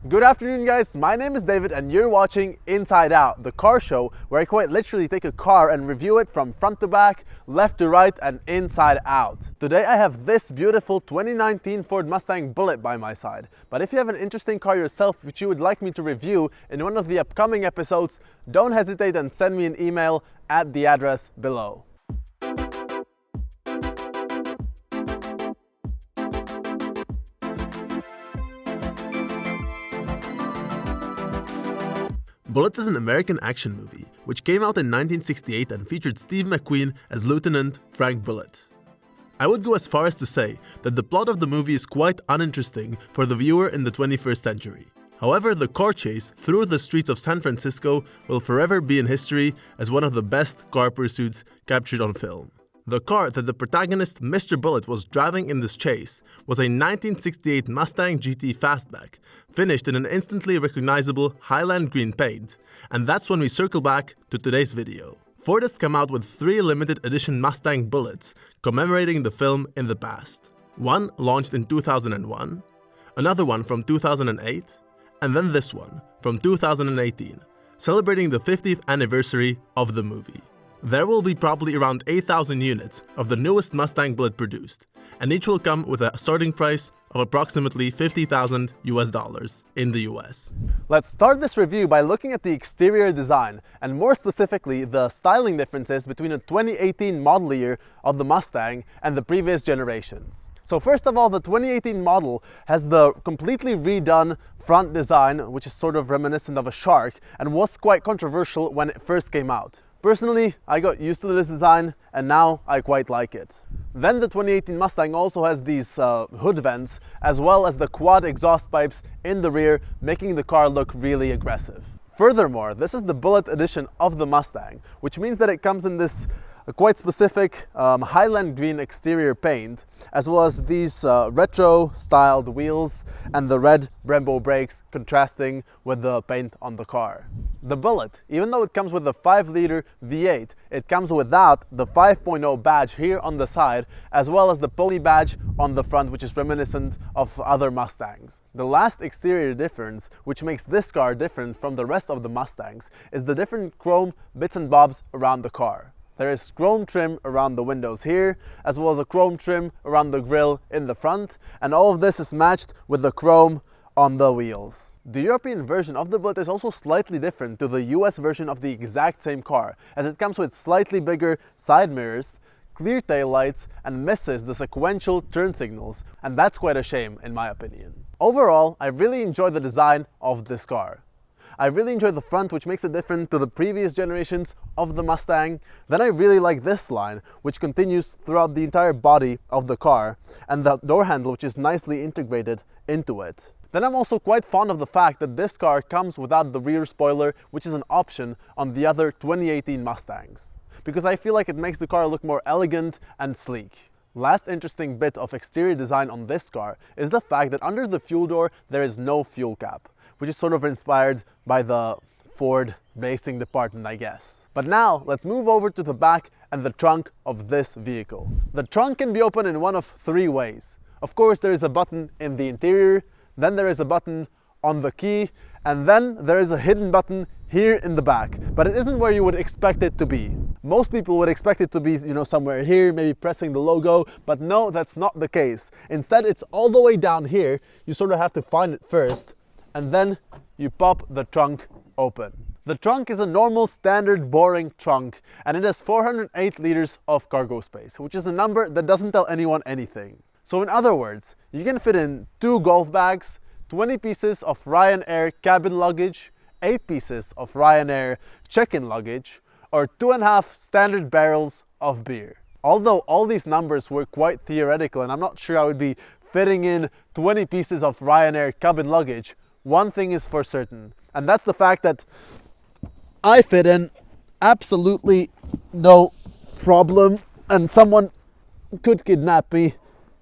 Good afternoon guys, my name is David and you're watching Inside Out, the car show where I quite literally take a car and review it from front to back, left to right and inside out. Today I have this beautiful 2019 Ford Mustang Bullitt by my side. But if you have an interesting car yourself which you would like me to review in one of the upcoming episodes, don't hesitate and send me an email at the address below. Bullitt is an American action movie, which came out in 1968 and featured Steve McQueen as Lieutenant Frank Bullitt. I would go as far as to say that the plot of the movie is quite uninteresting for the viewer in the 21st century. However, the car chase through the streets of San Francisco will forever be in history as one of the best car pursuits captured on film. The car that the protagonist, Mr. Bullitt, was driving in this chase was a 1968 Mustang GT fastback, finished in an instantly recognizable Highland green paint, and that's when we circle back to today's video. Ford has come out with 3 limited edition Mustang Bullitts commemorating the film in the past. One launched in 2001, another one from 2008, and then this one from 2018, celebrating the 50th anniversary of the movie. There will be probably around 8,000 units of the newest Mustang Bullitt produced, and each will come with a starting price of approximately $50,000 US in the US. Let's start this review by looking at the exterior design, and more specifically the styling differences between a 2018 model year of the Mustang and the previous generations. So first of all, the 2018 model has the completely redone front design, which is sort of reminiscent of a shark, and was quite controversial when it first came out. Personally, I got used to this design and now I quite like it. Then the 2018 Mustang also has these hood vents as well as the quad exhaust pipes in the rear, making the car look really aggressive. Furthermore, this is the Bullitt edition of the Mustang, which means that it comes in this quite specific Highland green exterior paint, as well as these retro styled wheels and the red Brembo brakes contrasting with the paint on the car. The Bullitt, even though it comes with a 5-liter V8, it comes without the 5.0 badge here on the side, as well as the pony badge on the front, which is reminiscent of other Mustangs. The last exterior difference, which makes this car different from the rest of the Mustangs, is the different chrome bits and bobs around the car. There is chrome trim around the windows here, as well as a chrome trim around the grille in the front, and all of this is matched with the chrome on the wheels. The European version of the Bullitt is also slightly different to the US version of the exact same car, as it comes with slightly bigger side mirrors, clear taillights, and misses the sequential turn signals, and that's quite a shame in my opinion. Overall, I really enjoy the design of this car. I really enjoy the front, which makes it different to the previous generations of the Mustang. Then I really like this line, which continues throughout the entire body of the car, and the door handle, which is nicely integrated into it. Then I'm also quite fond of the fact that this car comes without the rear spoiler, which is an option on the other 2018 Mustangs, because I feel like it makes the car look more elegant and sleek. Last interesting bit of exterior design on this car is the fact that under the fuel door there is no fuel cap, which is sort of inspired by the Ford racing department, I guess. But now let's move over to the back and the trunk of this vehicle. The trunk can be opened in one of 3 ways. Of course, there is a button in the interior, then there is a button on the key, and then there is a hidden button here in the back, but it isn't where you would expect it to be. Most people would expect it to be, somewhere here, maybe pressing the logo, but no, that's not the case. Instead, it's all the way down here. You sort of have to find it first, and then you pop the trunk open. The trunk is a normal, standard, boring trunk, and it has 408 liters of cargo space, which is a number that doesn't tell anyone anything. So in other words, you can fit in 2 golf bags, 20 pieces of Ryanair cabin luggage, 8 pieces of Ryanair check-in luggage, or 2.5 standard barrels of beer. Although all these numbers were quite theoretical and I'm not sure I would be fitting in 20 pieces of Ryanair cabin luggage, one thing is for certain, and that's the fact that I fit in absolutely no problem, and someone could kidnap me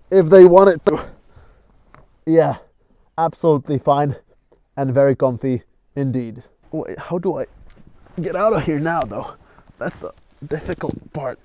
if they wanted to. Yeah, absolutely fine and very comfy indeed. Wait, how do I get out of here now though? That's the difficult part.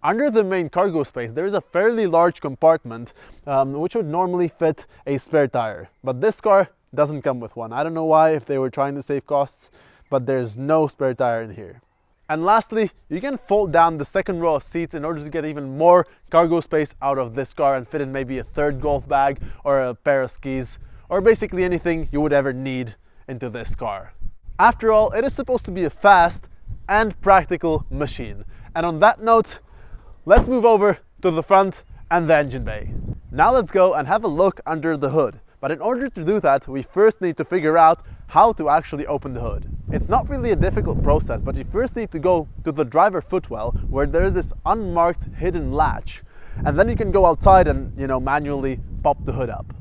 Under the main cargo space, there is a fairly large compartment which would normally fit a spare tire, but this car doesn't come with one. I don't know why, if they were trying to save costs, but there's no spare tire in here. And lastly, you can fold down the second row of seats in order to get even more cargo space out of this car and fit in maybe a third golf bag or a pair of skis, or basically anything you would ever need into this car. After all, it is supposed to be a fast and practical machine. And on that note, let's move over to the front and the engine bay. Now let's go and have a look under the hood. But in order to do that, we first need to figure out how to actually open the hood. It's not really a difficult process, but you first need to go to the driver footwell where there is this unmarked hidden latch, and then you can go outside and, manually pop the hood up.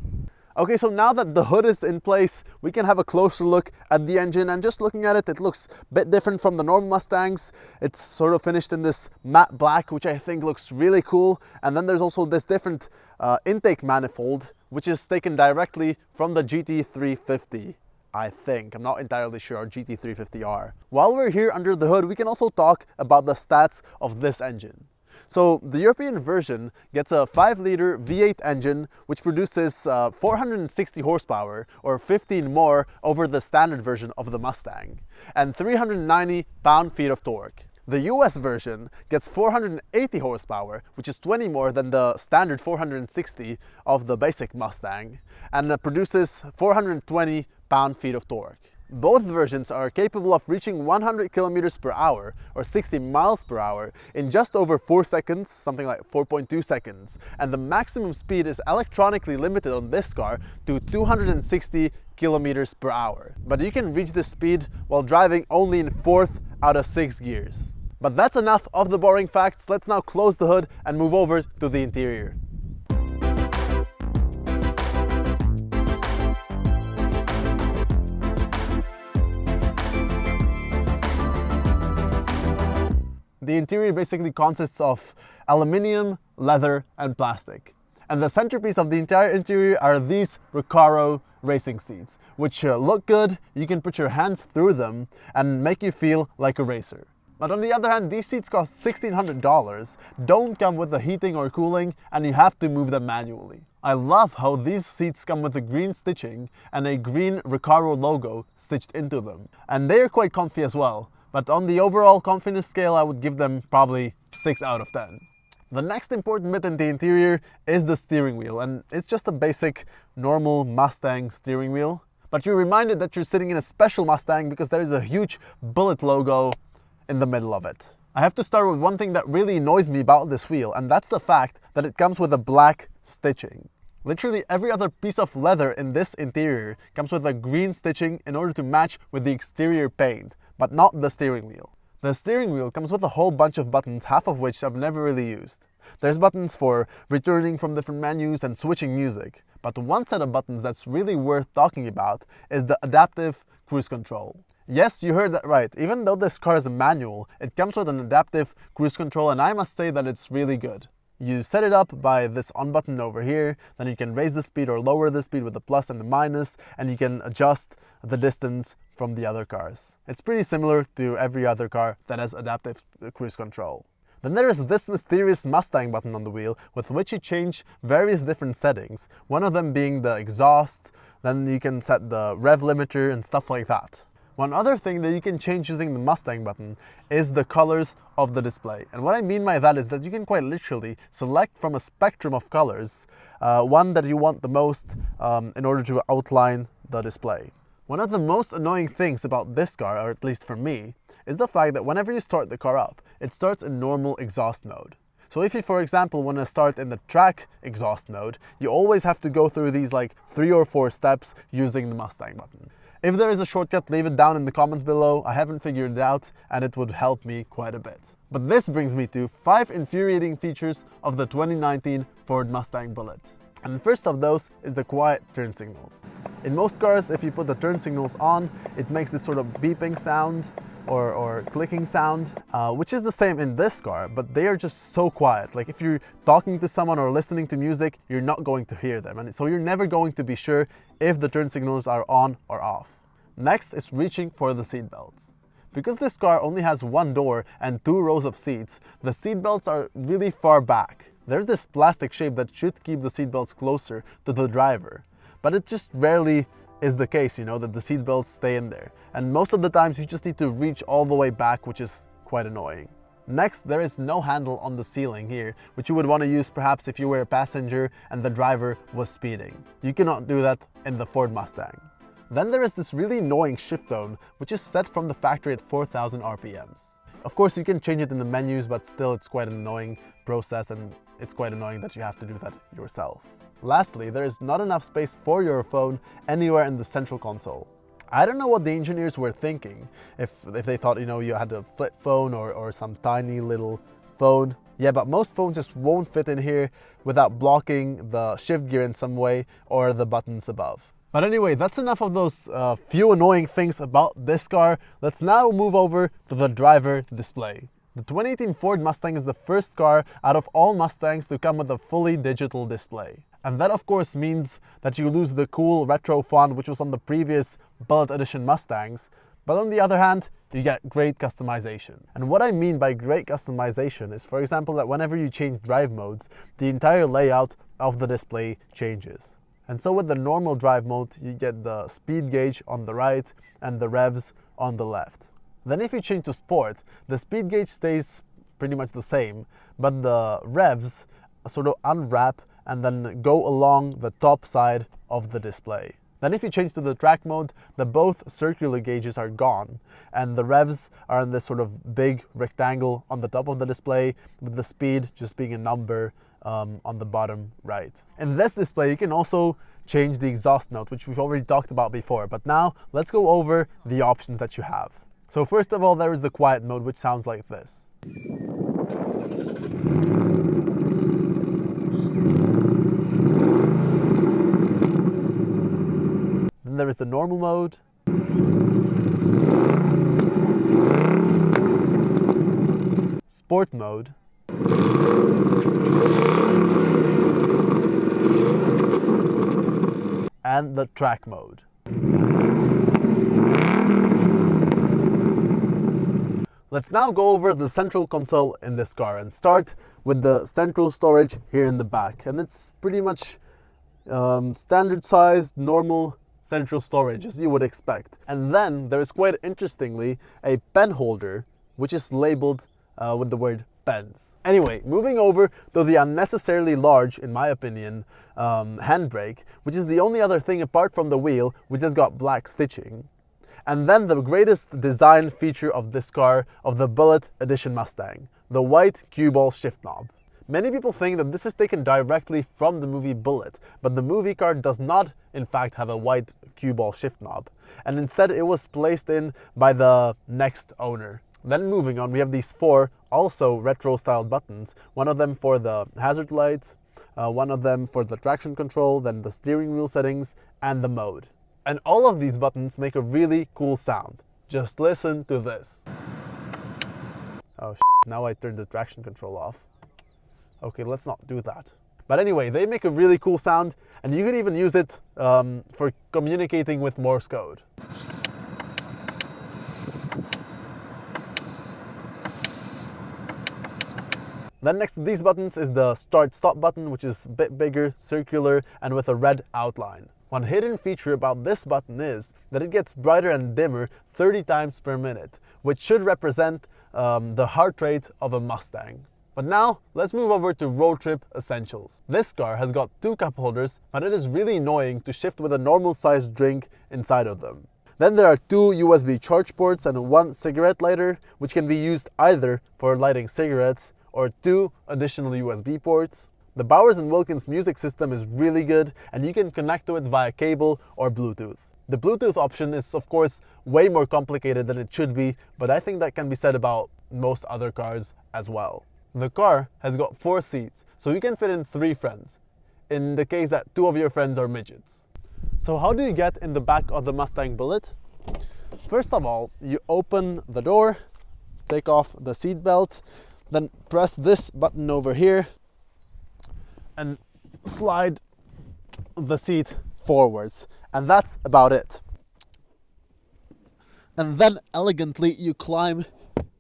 Okay, so now that the hood is in place, we can have a closer look at the engine, and just looking at it, it looks a bit different from the normal Mustangs. It's sort of finished in this matte black, which I think looks really cool. And then there's also this different intake manifold, which is taken directly from the GT350. I think, I'm not entirely sure, or GT350R. While we're here under the hood, we can also talk about the stats of this engine. So the European version gets a 5-liter V8 engine, which produces 460 horsepower, or 15 more over the standard version of the Mustang, and 390 pound-feet of torque. The US version gets 480 horsepower, which is 20 more than the standard 460 of the basic Mustang, and produces 420 pound-feet of torque. Both versions are capable of reaching 100 kilometers per hour, or 60 miles per hour, in just over 4 seconds, something like 4.2 seconds, and the maximum speed is electronically limited on this car to 260 kilometers per hour. But you can reach this speed while driving only in 4th out of 6 gears. But that's enough of the boring facts. Let's now close the hood and move over to the interior. The interior basically consists of aluminium, leather, and plastic. And the centerpiece of the entire interior are these Recaro racing seats, which look good. You can put your hands through them and make you feel like a racer. But on the other hand, these seats cost $1,600, don't come with the heating or cooling, and you have to move them manually. I love how these seats come with a green stitching and a green Recaro logo stitched into them. And they are quite comfy as well. But on the overall comfiness scale, I would give them probably 6 out of 10. The next important bit in the interior is the steering wheel, and it's just a basic, normal Mustang steering wheel. But you're reminded that you're sitting in a special Mustang because there is a huge Bullitt logo in the middle of it. I have to start with one thing that really annoys me about this wheel, and that's the fact that it comes with a black stitching. Literally every other piece of leather in this interior comes with a green stitching in order to match with the exterior paint, but not the steering wheel. The steering wheel comes with a whole bunch of buttons, half of which I've never really used. There's buttons for returning from different menus and switching music, but one set of buttons that's really worth talking about is the adaptive cruise control. Yes, you heard that right. Even though this car is a manual, it comes with an adaptive cruise control, and I must say that it's really good. You set it up by this on button over here, then you can raise the speed or lower the speed with the plus and the minus, and you can adjust the distance from the other cars. It's pretty similar to every other car that has adaptive cruise control. Then there is this mysterious Mustang button on the wheel with which you change various different settings, one of them being the exhaust, then you can set the rev limiter and stuff like that. One other thing that you can change using the Mustang button is the colors of the display. And what I mean by that is that you can quite literally select from a spectrum of colors, one that you want the most in order to outline the display. One of the most annoying things about this car, or at least for me, is the fact that whenever you start the car up, it starts in normal exhaust mode. So if you, for example, want to start in the track exhaust mode, you always have to go through these like 3 or 4 steps using the Mustang button. If there is a shortcut, leave it down in the comments below. I haven't figured it out, and it would help me quite a bit. But this brings me to 5 infuriating features of the 2019 Ford Mustang Bullitt. And the first of those is the quiet turn signals. In most cars, if you put the turn signals on, it makes this sort of beeping sound or clicking sound, which is the same in this car, but they are just so quiet. Like if you're talking to someone or listening to music, you're not going to hear them. And so you're never going to be sure if the turn signals are on or off. Next is reaching for the seat belts. Because this car only has 1 door and 2 rows of seats, the seat belts are really far back. There's this plastic shape that should keep the seat belts closer to the driver, but it just rarely is the case, you know, that the seat belts stay in there. And most of the times you just need to reach all the way back, which is quite annoying. Next, there is no handle on the ceiling here, which you would want to use perhaps if you were a passenger and the driver was speeding. You cannot do that in the Ford Mustang. Then there is this really annoying shift tone, which is set from the factory at 4,000 RPMs. Of course, you can change it in the menus, but still it's quite an annoying process, and it's quite annoying that you have to do that yourself. Lastly, there is not enough space for your phone anywhere in the central console. I don't know what the engineers were thinking, if they thought, you know, you had a flip phone or some tiny little phone. Yeah, but most phones just won't fit in here without blocking the shift gear in some way or the buttons above. But anyway, that's enough of those few annoying things about this car. Let's now move over to the driver display. The 2018 Ford Mustang is the first car out of all Mustangs to come with a fully digital display. And that of course means that you lose the cool retro font which was on the previous Bullitt Edition Mustangs, but on the other hand, you get great customization. And what I mean by great customization is, for example, that whenever you change drive modes, the entire layout of the display changes. And so with the normal drive mode, you get the speed gauge on the right and the revs on the left. Then if you change to sport, the speed gauge stays pretty much the same, but the revs sort of unwrap and then go along the top side of the display. Then if you change to the track mode, both circular gauges are gone and the revs are in this sort of big rectangle on the top of the display, with the speed just being a number on the bottom right. In this display, you can also change the exhaust note, which we've already talked about before, but now let's go over the options that you have. So first of all, there is the quiet mode, which sounds like this. Then there is the normal mode. Sport mode. And the track mode. Let's now go over the central console in this car and start with the central storage here in the back. And it's pretty much standard sized, normal central storage as you would expect. And then there is, quite interestingly, a pen holder which is labeled with the word pens. Anyway, moving over to the unnecessarily large, in my opinion, handbrake, which is the only other thing apart from the wheel which has got black stitching. And then the greatest design feature of this car, of the Bullitt Edition Mustang, the white cue ball shift knob. Many people think that this is taken directly from the movie Bullitt, but the movie car does not, in fact, have a white cue ball shift knob. And instead it was placed in by the next owner. Then moving on, we have these four also retro styled buttons, one of them for the hazard lights, one of them for the traction control, then the steering wheel settings, and the mode. And all of these buttons make a really cool sound. Just listen to this. Oh now I turned the traction control off. Okay, let's not do that. But anyway, they make a really cool sound, and you can even use it for communicating with Morse code. Then next to these buttons is the start-stop button, which is a bit bigger, circular, and with a red outline. One hidden feature about this button is that it gets brighter and dimmer 30 times per minute, which should represent the heart rate of a Mustang. But now, let's move over to Roadtrip Essentials. This car has got two cup holders, but it is really annoying to shift with a normal sized drink inside of them. Then there are two USB charge ports and one cigarette lighter, which can be used either for lighting cigarettes or two additional USB ports. The Bowers & Wilkins music system is really good, and you can connect to it via cable or Bluetooth. The Bluetooth option is of course way more complicated than it should be, but I think that can be said about most other cars as well. The car has got 4 seats, so you can fit in 3 friends, in the case that 2 of your friends are midgets. So how do you get in the back of the Mustang Bullitt? First of all, you open the door, take off the seat belt, then press this button over here, and slide the seat forwards. And that's about it. And then elegantly you climb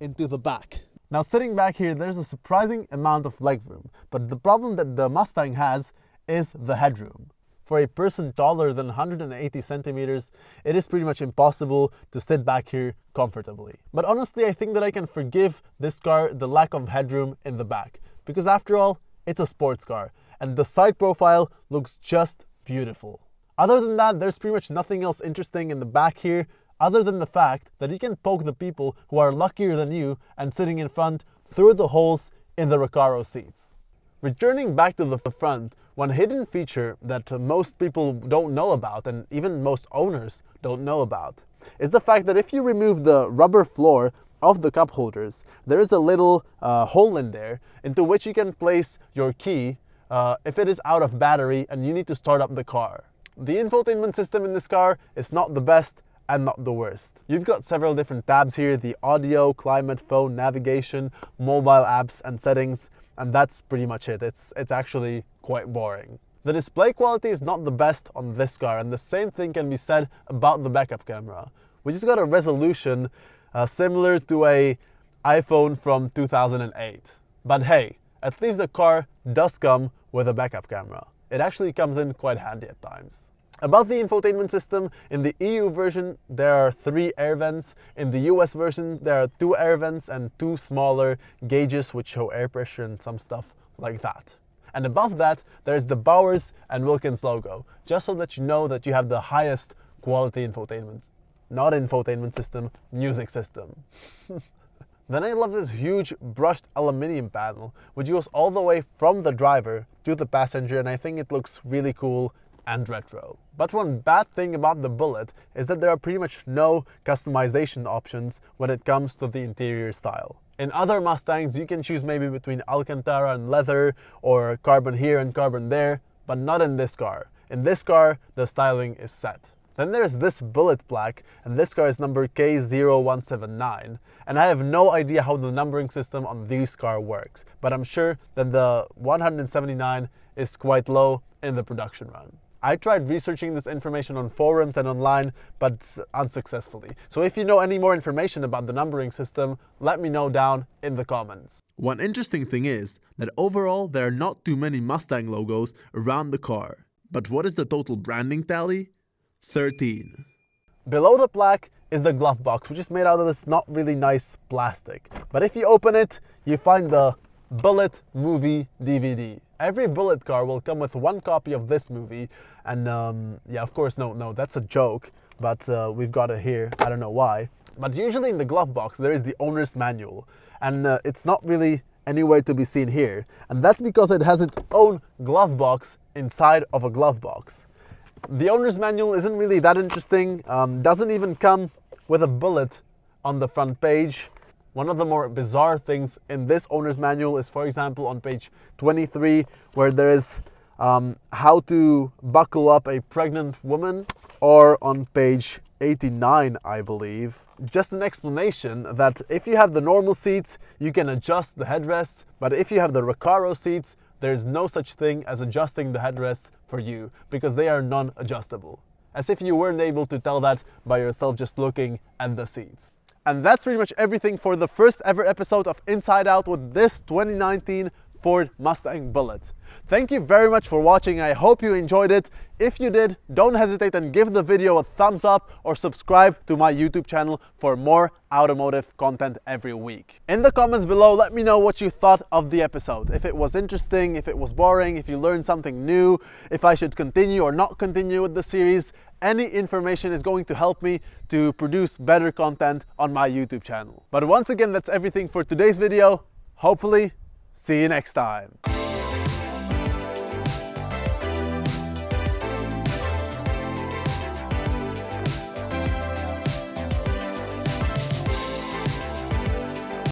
into the back. Now sitting back here, there's a surprising amount of legroom, but the problem that the Mustang has is the headroom. for a person taller than 180 centimeters, it is pretty much impossible to sit back here comfortably. But honestly, I think that I can forgive this car the lack of headroom in the back, because after all, it's a sports car, and the side profile looks just beautiful. Other than that, there's pretty much nothing else interesting in the back here, other than the fact that you can poke the people who are luckier than you and sitting in front through the holes in the Recaro seats. Returning back to the front, one hidden feature that most people don't know about, and even most owners don't know about, is the fact that if you remove the rubber floor of the cup holders, there is a little hole in there into which you can place your key if it is out of battery and you need to start up the car. The infotainment system in this car is not the best and not the worst. You've got several different tabs here: the audio, climate, phone, navigation, mobile apps and settings, and that's pretty much it. It's actually quite boring. The display quality is not the best on this car, and the same thing can be said about the backup camera, which has got a resolution similar to an iPhone from 2008. But hey, at least the car does come with a backup camera. It actually comes in quite handy at times. About the infotainment system, in the EU version there are 3 air vents, in the US version there are 2 air vents and 2 smaller gauges which show air pressure and some stuff like that. And above that there's the Bowers and Wilkins logo, just so that you know that you have the highest quality infotainment. Not infotainment system, music system. Then I love this huge brushed aluminium panel, which goes all the way from the driver to the passenger, and I think it looks really cool and retro. But one bad thing about the Bullitt is that there are pretty much no customization options when it comes to the interior style. In other Mustangs you can choose maybe between Alcantara and leather, or carbon here and carbon there, but not in this car. In this car the styling is set. Then there's this Bullitt plaque, and this car is number K0179, and I have no idea how the numbering system on this car works, but I'm sure that the 179 is quite low in the production run. I tried researching this information on forums and online, but unsuccessfully. So if you know any more information about the numbering system, let me know down in the comments. One interesting thing is that overall there are not too many Mustang logos around the car. But what is the total branding tally? 13. Below the plaque is the glove box, which is made out of this not really nice plastic. But if you open it, you find the Bullitt movie DVD. Every Bullitt car will come with 1 copy of this movie, and yeah, of course, no, that's a joke, but we've got it here. I don't know why. But usually in the glove box there is the owner's manual, and it's not really anywhere to be seen here, and that's because it has its own glove box inside of a glove box. The owner's manual isn't really that interesting, doesn't even come with a bullet on the front page. One of the more bizarre things in this owner's manual is, for example, on page 23, where there is how to buckle up a pregnant woman, or on page 89, I believe, just an explanation that if you have the normal seats, you can adjust the headrest, but if you have the Recaro seats, there's no such thing as adjusting the headrest for you, because they are non-adjustable. As if you weren't able to tell that by yourself just looking at the seats. And that's pretty much everything for the first ever episode of Inside Out with this 2019 Ford Mustang Bullitt. Thank you very much for watching. I hope you enjoyed it. If you did, don't hesitate and give the video a thumbs up, or subscribe to my YouTube channel for more automotive content every week. In the comments below, let me know what you thought of the episode. If it was interesting, if it was boring, if you learned something new, if I should continue or not continue with the series. Any information is going to help me to produce better content on my YouTube channel. But once again, that's everything for today's video. Hopefully, see you next time.